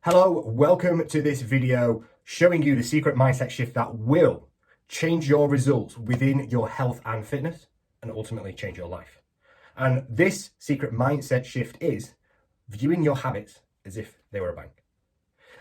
Hello, welcome to this video showing you the secret mindset shift that will change your results within your health and fitness and ultimately change your life. And this secret mindset shift is viewing your habits as if they were a bank.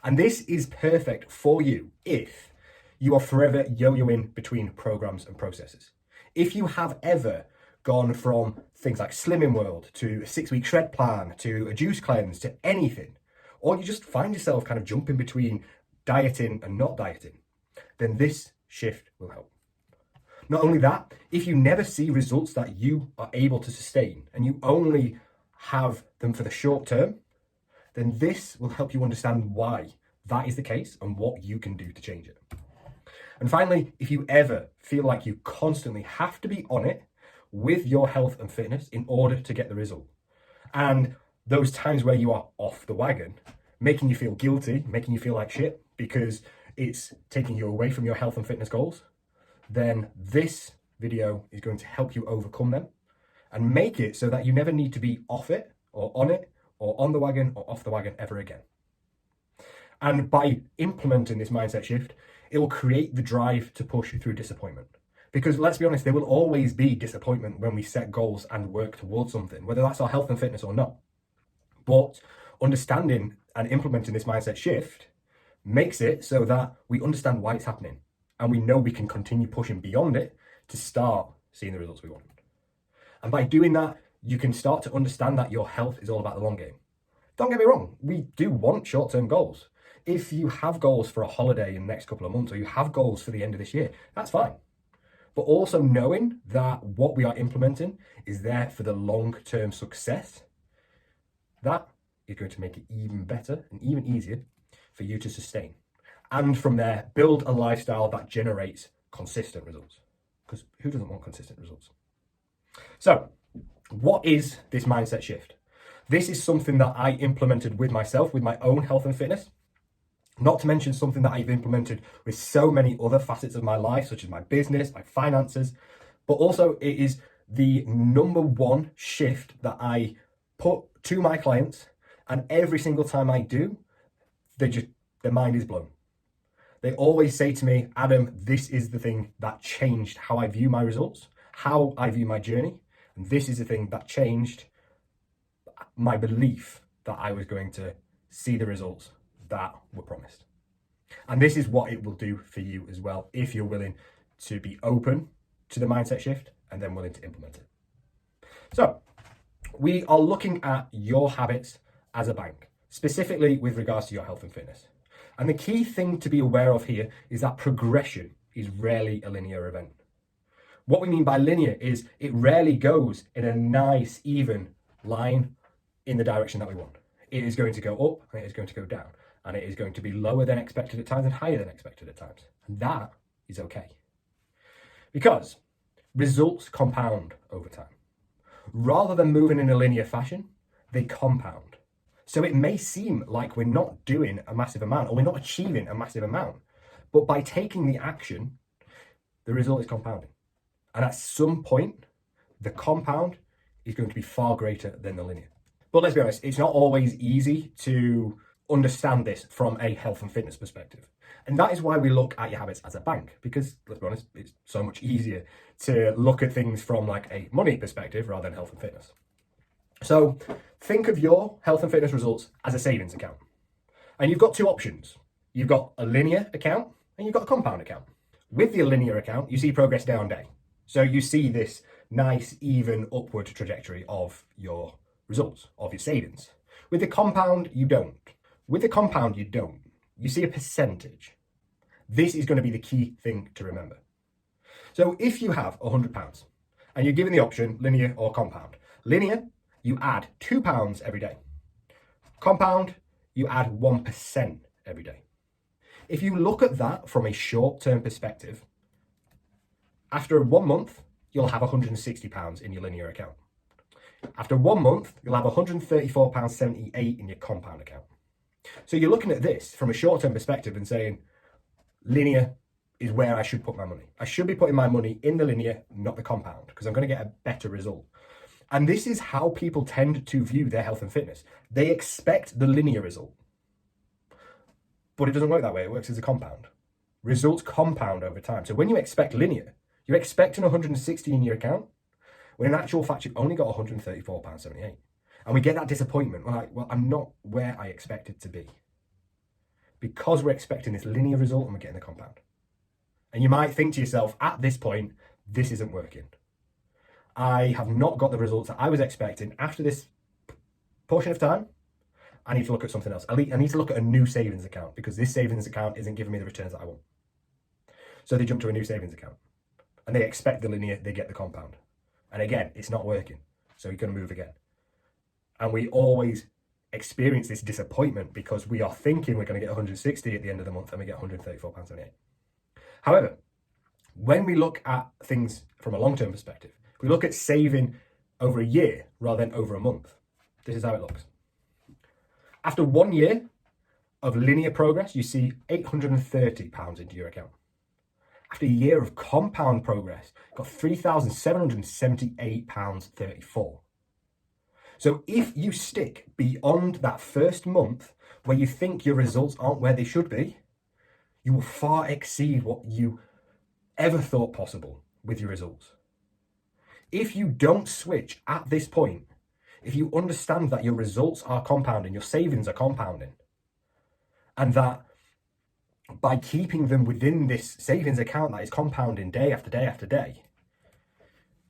And this is perfect for you if you are forever yo-yoing between programs and processes. If you have ever gone from things like Slimming World to a 6-week shred plan to a juice cleanse to anything, or you just find yourself kind of jumping between dieting and not dieting, then this shift will help. Not only that, if you never see results that you are able to sustain and you only have them for the short term, then this will help you understand why that is the case and what you can do to change it. And finally, if you ever feel like you constantly have to be on it with your health and fitness in order to get the result, and those times where you are off the wagon, making you feel guilty, making you feel like shit because it's taking you away from your health and fitness goals, then this video is going to help you overcome them and make it so that you never need to be off it or on the wagon or off the wagon ever again. And by implementing this mindset shift, it will create the drive to push through disappointment. Because let's be honest, there will always be disappointment when we set goals and work towards something, whether that's our health and fitness or not. But understanding and implementing this mindset shift makes it so that we understand why it's happening and we know we can continue pushing beyond it to start seeing the results we want. And by doing that, you can start to understand that your health is all about the long game. Don't get me wrong, we do want short-term goals. If you have goals for a holiday in the next couple of months, or you have goals for the end of this year, that's fine. But also knowing that what we are implementing is there for the long-term success, that is going to make it even better and even easier for you to sustain. And from there, build a lifestyle that generates consistent results. Because who doesn't want consistent results? So, what is this mindset shift? This is something that I implemented with myself, with my own health and fitness. Not to mention something that I've implemented with so many other facets of my life, such as my business, my finances. But also it is the number one shift that I put to my clients, and every single time I do, their mind is blown. They always say to me, Adam, this is the thing that changed how I view my results, how I view my journey, and this is the thing that changed my belief that I was going to see the results that were promised. And this is what it will do for you as well, if you're willing to be open to the mindset shift and then willing to implement it. So, we are looking at your habits as a bank, specifically with regards to your health and fitness. And the key thing to be aware of here is that progression is rarely a linear event. What we mean by linear is it rarely goes in a nice, even line in the direction that we want. It is going to go up and it is going to go down. And it is going to be lower than expected at times and higher than expected at times. And that is okay. Because results compound over time. Rather than moving in a linear fashion, they compound. So it may seem like we're not doing a massive amount or we're not achieving a massive amount. But by taking the action, the result is compounding. And at some point, the compound is going to be far greater than the linear. But let's be honest, it's not always easy to understand this from a health and fitness perspective. And that is why we look at your habits as a bank, because let's be honest, it's so much easier to look at things from like a money perspective rather than health and fitness. So think of your health and fitness results as a savings account. And you've got two options. You've got a linear account and you've got a compound account. With the linear account, you see progress day on day. So you see this nice, even upward trajectory of your results, of your savings. With the compound, you don't. With the compound, you don't. You see a percentage. This is going to be the key thing to remember. So if you have £100 and you're given the option linear or compound, linear, you add £2 every day. Compound, you add 1% every day. If you look at that from a short-term perspective, after 1 month, you'll have £160 in your linear account. After 1 month, you'll have £134.78 in your compound account. So you're looking at this from a short-term perspective and saying, linear is where I should put my money. I should be putting my money in the linear, not the compound, because I'm going to get a better result. And this is how people tend to view their health and fitness. They expect the linear result. But it doesn't work that way. It works as a compound. Results compound over time. So when you expect linear, you're expecting 160 in your account, when in actual fact, you've only got £134.78. And we get that disappointment. We're like, well, I'm not where I expected to be. Because we're expecting this linear result and we're getting the compound. And you might think to yourself, at this point, this isn't working. I have not got the results that I was expecting. After this portion of time, I need to look at something else. I need to look at a new savings account because this savings account isn't giving me the returns that I want. So they jump to a new savings account and they expect the linear, they get the compound. And again, it's not working. So you're going to move again. And we always experience this disappointment because we are thinking we're going to get 160 at the end of the month and we get £134.78. However, when we look at things from a long-term perspective, we look at saving over a year rather than over a month. This is how it looks. After 1 year of linear progress, you see £830 into your account. After a year of compound progress, you've got £3,778.34. So if you stick beyond that first month where you think your results aren't where they should be, you will far exceed what you ever thought possible with your results. If you don't switch at this point, if you understand that your results are compounding, your savings are compounding, and that by keeping them within this savings account that is compounding day after day after day,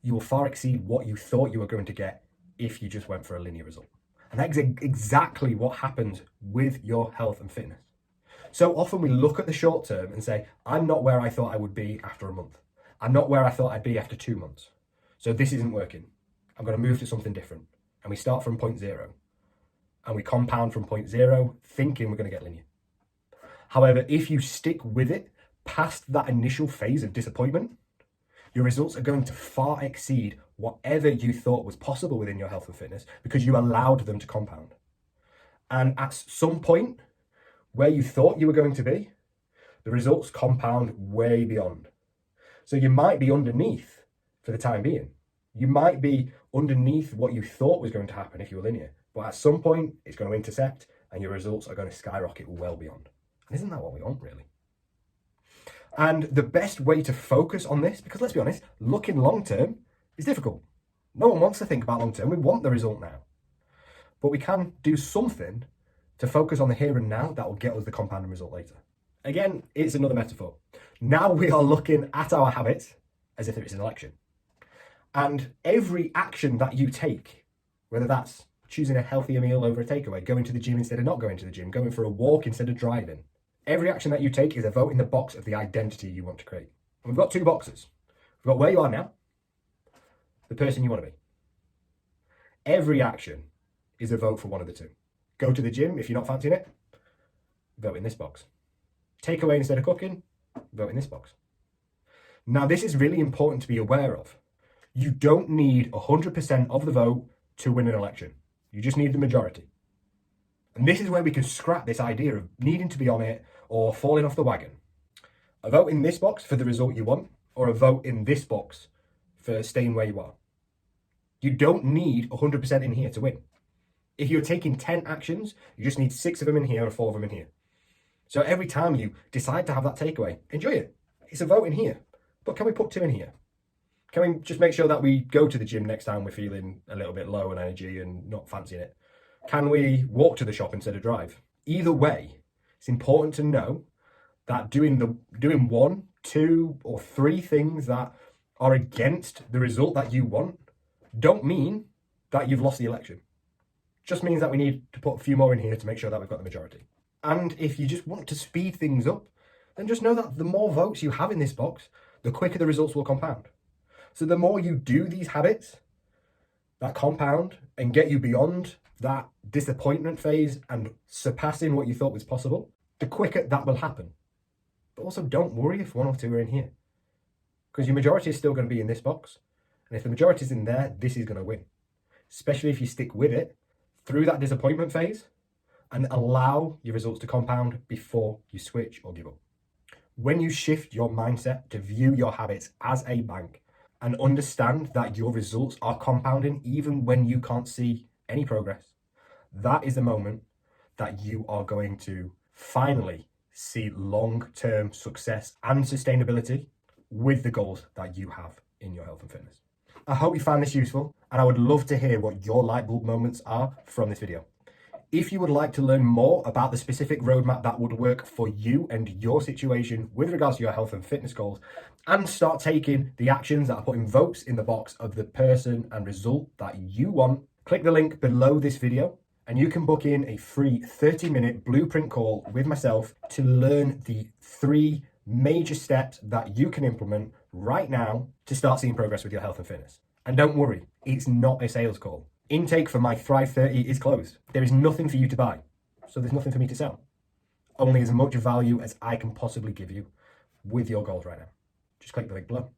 you will far exceed what you thought you were going to get if you just went for a linear result. And that's exactly what happens with your health and fitness. So often we look at the short term and say, I'm not where I thought I would be after a month. I'm not where I thought I'd be after 2 months. So this isn't working. I'm going to move to something different. And we start from point zero. And we compound from point zero, thinking we're going to get linear. However, if you stick with it past that initial phase of disappointment, your results are going to far exceed whatever you thought was possible within your health and fitness because you allowed them to compound. And at some point where you thought you were going to be, the results compound way beyond. So you might be underneath for the time being. You might be underneath what you thought was going to happen if you were linear. But at some point, it's going to intersect and your results are going to skyrocket well beyond. And isn't that what we want, really? And the best way to focus on this, because let's be honest, looking long term is difficult. No one wants to think about long term. We want the result now. But we can do something to focus on the here and now that will get us the compounding result later. Again, it's another metaphor. Now we are looking at our habits as if it's an election. And every action that you take, whether that's choosing a healthier meal over a takeaway, going to the gym instead of not going to the gym, going for a walk instead of driving, every action that you take is a vote in the box of the identity you want to create. And we've got 2 boxes. We've got where you are now, the person you want to be. Every action is a vote for one of the 2. Go to the gym if you're not fancying it, vote in this box. Takeaway instead of cooking, vote in this box. Now, this is really important to be aware of. You don't need 100% of the vote to win an election. You just need the majority. And this is where we can scrap this idea of needing to be on it or falling off the wagon. A vote in this box for the result you want, or a vote in this box for staying where you are. You don't need 100% in here to win. If you're taking 10 actions, you just need 6 of them in here or 4 of them in here. So every time you decide to have that takeaway, enjoy it. It's a vote in here. But can we put 2 in here? Can we just make sure that we go to the gym next time we're feeling a little bit low on energy and not fancying it? Can we walk to the shop instead of drive? Either way, it's important to know that doing 1, 2, or 3 things that are against the result that you want don't mean that you've lost the election. Just means that we need to put a few more in here to make sure that we've got the majority. And if you just want to speed things up, then just know that the more votes you have in this box, the quicker the results will compound. So the more you do these habits that compound and get you beyond that disappointment phase and surpassing what you thought was possible, the quicker that will happen. But also don't worry if 1 or 2 are in here, because your majority is still going to be in this box. And if the majority is in there, this is going to win, especially if you stick with it through that disappointment phase and allow your results to compound before you switch or give up. When you shift your mindset to view your habits as a bank and understand that your results are compounding even when you can't see any progress, that is the moment that you are going to finally see long-term success and sustainability with the goals that you have in your health and fitness. I hope you found this useful, and I would love to hear what your light bulb moments are from this video. If you would like to learn more about the specific roadmap that would work for you and your situation with regards to your health and fitness goals, and start taking the actions that are putting votes in the box of the person and result that you want, click the link below this video and you can book in a free 30-minute blueprint call with myself to learn the 3 major steps that you can implement right now to start seeing progress with your health and fitness. And don't worry, it's not a sales call. Intake for my Thrive 30 is closed. There is nothing for you to buy, so there's nothing for me to sell. Only as much value as I can possibly give you with your goals right now. Just click the link below.